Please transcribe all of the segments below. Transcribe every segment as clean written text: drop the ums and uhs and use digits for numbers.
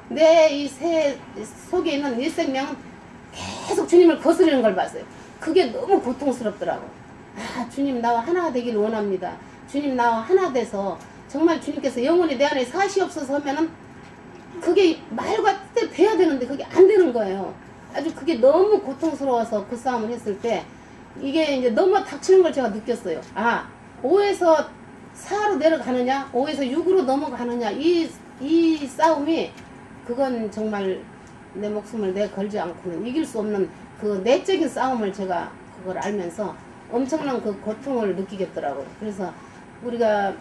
내 이 새 속에 있는 이 생명은 계속 주님을 거스르는 걸 봤어요. 그게 너무 고통스럽더라고. 아, 주님 나와 하나 되길 원합니다. 주님 나와 하나 돼서 정말 주님께서 영원히 내 안에 사시옵소서 하면은 그게 말과 뜻대로 돼야 되는데 그게 안 되는 거예요. 아주 그게 너무 고통스러워서 그 싸움을 했을 때 이게 이제 너무 닥치는 걸 제가 느꼈어요. 아, 5에서 4로 내려가느냐 5에서 6으로 넘어가느냐 이 싸움이 그건 정말 내 목숨을 내 걸지 않고는 이길 수 없는 그 내적인 싸움을 제가 그걸 알면서 엄청난 그 고통을 느끼겠더라고요. 그래서 우리가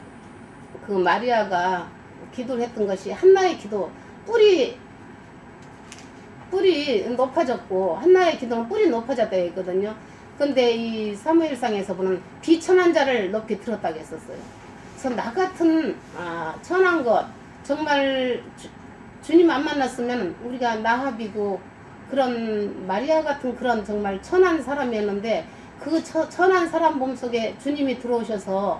그 마리아가 기도를 했던 것이 한나의 기도 뿌리 높아졌고 한나의 기도는 뿌리 높아졌다 했거든요. 근데 이 사무엘상에서 보는 비천한 자를 높이 들었다고 했었어요. 그래서 나 같은 천한 것 정말 주님 안 만났으면 우리가 나합이고 그런 마리아 같은 그런 정말 천한 사람이었는데 그 천한 사람 몸속에 주님이 들어오셔서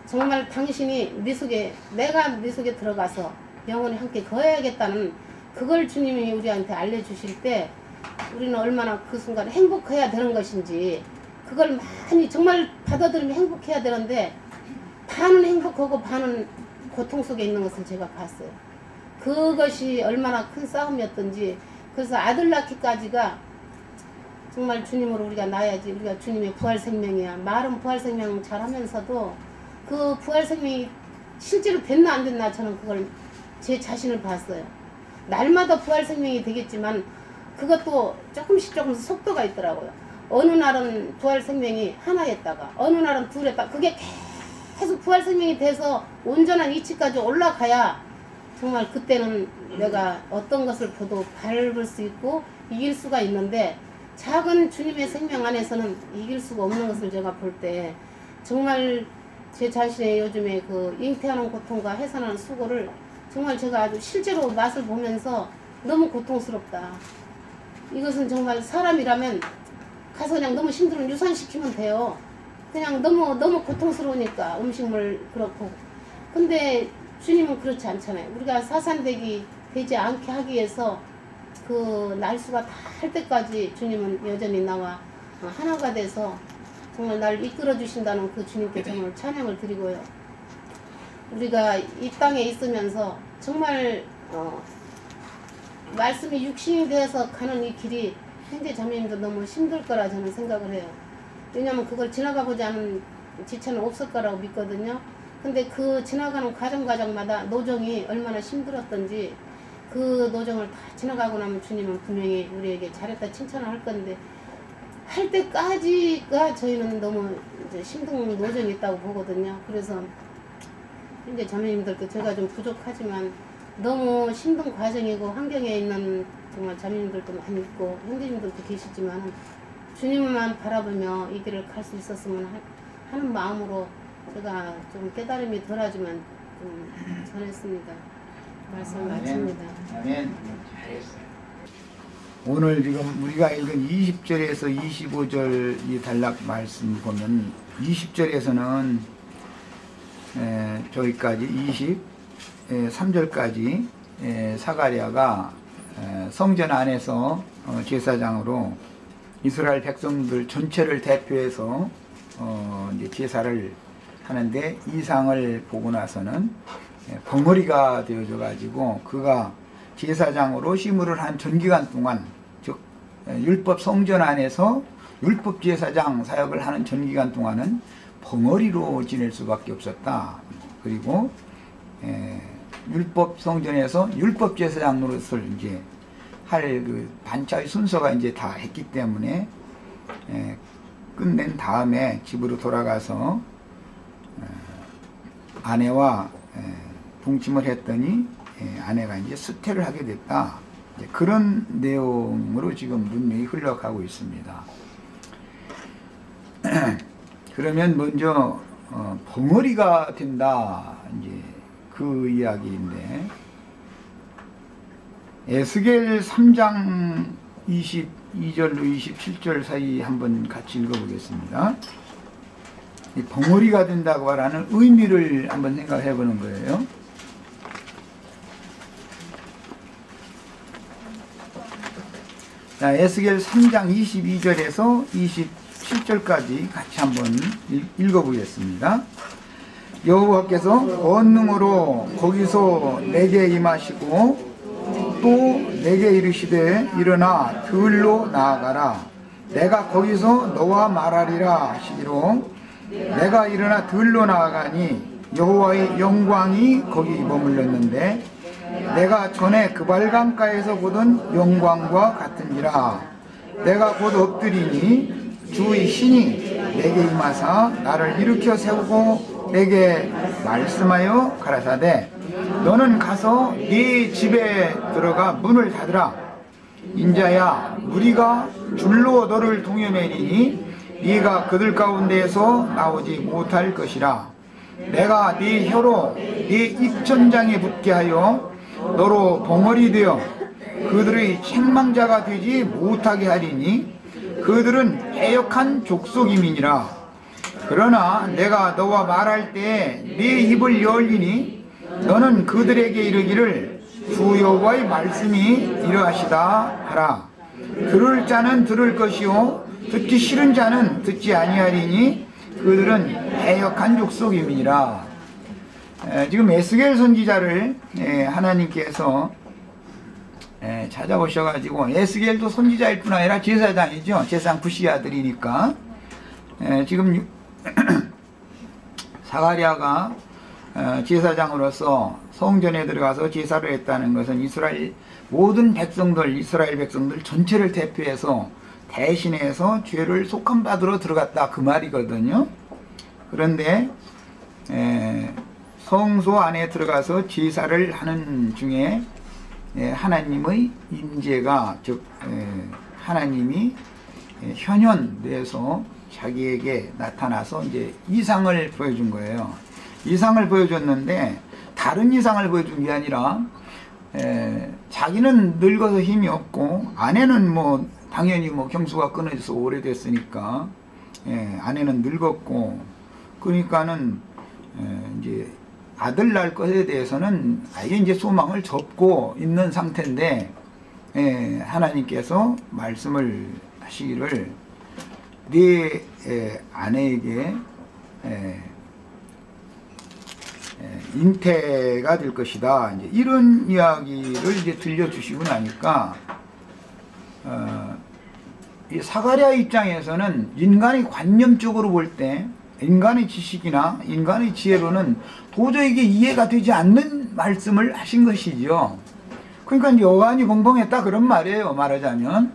정말 당신이 네 속에 내가 네 속에 들어가서 영원히 함께 거해야겠다는 그걸 주님이 우리한테 알려주실 때 우리는 얼마나 그 순간에 행복해야 되는 것인지 그걸 많이 정말 받아들이면 행복해야 되는데 반은 행복하고 반은 고통 속에 있는 것을 제가 봤어요. 그것이 얼마나 큰 싸움이었던지. 그래서 아들 낳기까지가 정말 주님으로 우리가 낳아야지 우리가 주님의 부활 생명이야. 말은 부활 생명 잘하면서도 그 부활 생명이 실제로 됐나 안 됐나 저는 그걸 제 자신을 봤어요. 날마다 부활 생명이 되겠지만 그것도 조금씩 속도가 있더라고요. 어느 날은 부활 생명이 하나였다가 어느 날은 둘했다가 그게 계속 부활 생명이 돼서 온전한 이치까지 올라가야 정말 그때는 내가 어떤 것을 보도 밟을 수 있고 이길 수가 있는데 작은 주님의 생명 안에서는 이길 수가 없는 것을 제가 볼 때 정말 제 자신의 요즘에 그 잉태하는 고통과 해산하는 수고를 정말 제가 아주 실제로 맛을 보면서 너무 고통스럽다. 이것은 정말 사람이라면 가서 그냥 너무 힘들면 유산시키면 돼요. 그냥 너무 고통스러우니까 음식물 그렇고. 근데 주님은 그렇지 않잖아요. 우리가 되지 않게 하기 위해서 그 날수가 다 할 때까지 주님은 여전히 나와 하나가 돼서 정말 날 이끌어 주신다는 그 주님께 정말 찬양을 드리고요. 우리가 이 땅에 있으면서 정말 말씀이 육신이 되어서 가는 이 길이 형제 자매님도 너무 힘들 거라 저는 생각을 해요. 왜냐면 그걸 지나가보지 않은 지체는 없을 거라고 믿거든요. 근데 그 지나가는 과정마다 노정이 얼마나 힘들었던지 그 노정을 다 지나가고 나면 주님은 분명히 우리에게 잘했다 칭찬을 할 건데 할 때까지가 저희는 너무 이제 힘든 노정이 있다고 보거든요. 그래서 이제 자매님들도 제가 좀 부족하지만 너무 힘든 과정이고 환경에 있는 정말 자매님들도 많이 있고 형제님들도 계시지만 주님만 바라보며 이 길을 갈 수 있었으면 하는 마음으로 제가 좀 깨달음이 덜하지만 좀 전했습니다. 말씀 마칩니다. 아멘. 오늘 지금 우리가 읽은 20절에서 25절 이 단락 말씀 보면 20절에서는 저기까지 23절까지 사가랴가 성전 안에서 제사장으로 이스라엘 백성들 전체를 대표해서 이제 제사를 하는데 이상을 보고 나서는 벙어리가 되어져 가지고 그가 제사장으로 시무를 한 전기간 동안 즉 율법 성전 안에서 율법 제사장 사역을 하는 전기간 동안은 벙어리로 지낼 수밖에 없었다. 그리고 율법 성전에서 율법 제사장 노릇을 이제 할 그 반차의 순서가 이제 다 했기 때문에 끝낸 다음에 집으로 돌아가서 아내와 동침을 했더니 아내가 이제 수태를 하게 됐다. 그런 내용으로 지금 문맥이 흘러가고 있습니다. 그러면 먼저 벙어리가 된다. 이제 그 이야기인데 에스겔 3장 22절로 27절 사이 한번 같이 읽어보겠습니다. 이 벙어리가 된다고 말하는 의미를 한번 생각해 보는 거예요. 자, 에스겔 3장 22절에서 27절까지 같이 한번 읽어보겠습니다. 여호와께서 권능으로 거기서 내게 임하시고 또 내게 이르시되 일어나 들로 나아가라. 내가 거기서 너와 말하리라 하시기로 내가 일어나 들로 나아가니 여호와의 영광이 거기 머물렀는데 내가 전에 그발강가에서 보던 영광과 같은지라. 내가 곧 엎드리니 주의 신이 내게 임하사 나를 일으켜 세우고 내게 말씀하여 가라사대 너는 가서 네 집에 들어가 문을 닫으라. 인자야 우리가 줄로 너를 동여매리니 네가 그들 가운데에서 나오지 못할 것이라. 내가 네 혀로 네 입천장에 붙게 하여 너로 벙어리 되어 그들의 책망자가 되지 못하게 하리니 그들은 해역한 족속임이니라. 그러나 내가 너와 말할 때 네 입을 열리니 너는 그들에게 이르기를 주 여호와의 말씀이 이러하시다 하라. 들을 자는 들을 것이요 듣기 싫은 자는 듣지 아니하리니 그들은 해역한 족속임이니라. 지금 에스겔 선지자를 하나님께서 찾아오셔가지고, 에스겔도 선지자일 뿐 아니라 제사장이죠. 제사장 부시 아들이니까. 지금 사가랴가 제사장으로서 성전에 들어가서 제사를 했다는 것은 이스라엘 모든 백성들, 이스라엘 백성들 전체를 대표해서 대신해서 죄를 속함받으러 들어갔다 그 말이거든요. 그런데 성소 안에 들어가서 제사를 하는 중에 하나님의 임재가, 즉 하나님이 현현돼서 자기에게 나타나서 이제 이상을 보여준 거예요. 이상을 보여줬는데 다른 이상을 보여준 게 아니라 자기는 늙어서 힘이 없고 아내는 뭐 당연히 뭐 경수가 끊어져서 오래됐으니까 아내는 늙었고, 그러니까는 이제 아들 낳을 것에 대해서는 아예 이제 소망을 접고 있는 상태인데 하나님께서 말씀을 하시기를 네 아내에게 잉태가 될 것이다. 이제 이런 이야기를 이제 들려주시고 나니까 이 사가랴 입장에서는 인간의 관념적으로 볼 때 인간의 지식이나 인간의 지혜로는 도저히 이게 이해가 되지 않는 말씀을 하신 것이죠. 그러니까 여호와니 공봉했다 그런 말이에요. 말하자면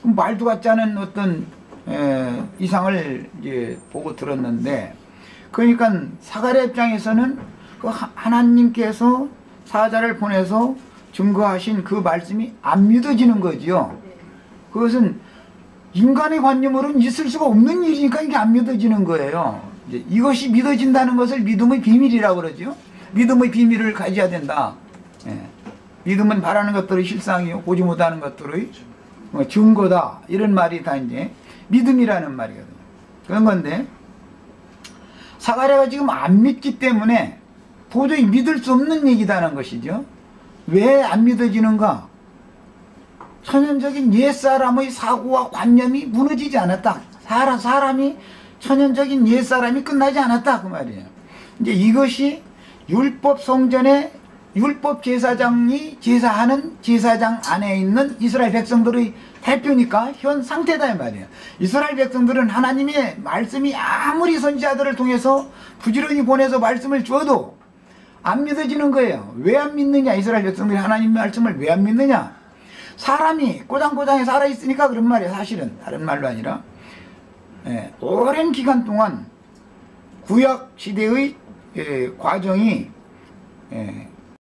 말도 같지 않은 어떤 이상을 이제 보고 들었는데, 그러니까 사가랴 입장에서는 그 하나님께서 사자를 보내서 증거하신 그 말씀이 안 믿어지는 거지요. 그것은 인간의 관념으로는 있을 수가 없는 일이니까 이게 안 믿어지는 거예요. 이제 이것이 믿어진다는 것을 믿음의 비밀이라고 그러죠. 믿음의 비밀을 가져야 된다. 믿음은 바라는 것들의 실상이요 보지 못하는 것들의 증거다. 이런 말이 다 이제 믿음이라는 말이거든요. 그런 건데 사가랴가 지금 안 믿기 때문에 도저히 믿을 수 없는 얘기다는 것이죠. 왜 안 믿어지는가? 천연적인 옛사람의 사고와 관념이 무너지지 않았다. 사람이 천연적인 옛사람이 끝나지 않았다 그 말이에요. 이제 이것이 율법 성전에 율법 제사장이 제사하는 제사장 안에 있는 이스라엘 백성들의 대표니까 현 상태다 이 말이에요. 이스라엘 백성들은 하나님의 말씀이 아무리 선지자들을 통해서 부지런히 보내서 말씀을 줘도 안 믿어지는 거예요. 왜 안 믿느냐? 이스라엘 백성들이 하나님의 말씀을 왜 안 믿느냐? 사람이 꼬장꼬장에 살아있으니까 그런 말이에요. 사실은 다른 말로 아니라 오랜 기간 동안 구약 시대의 과정이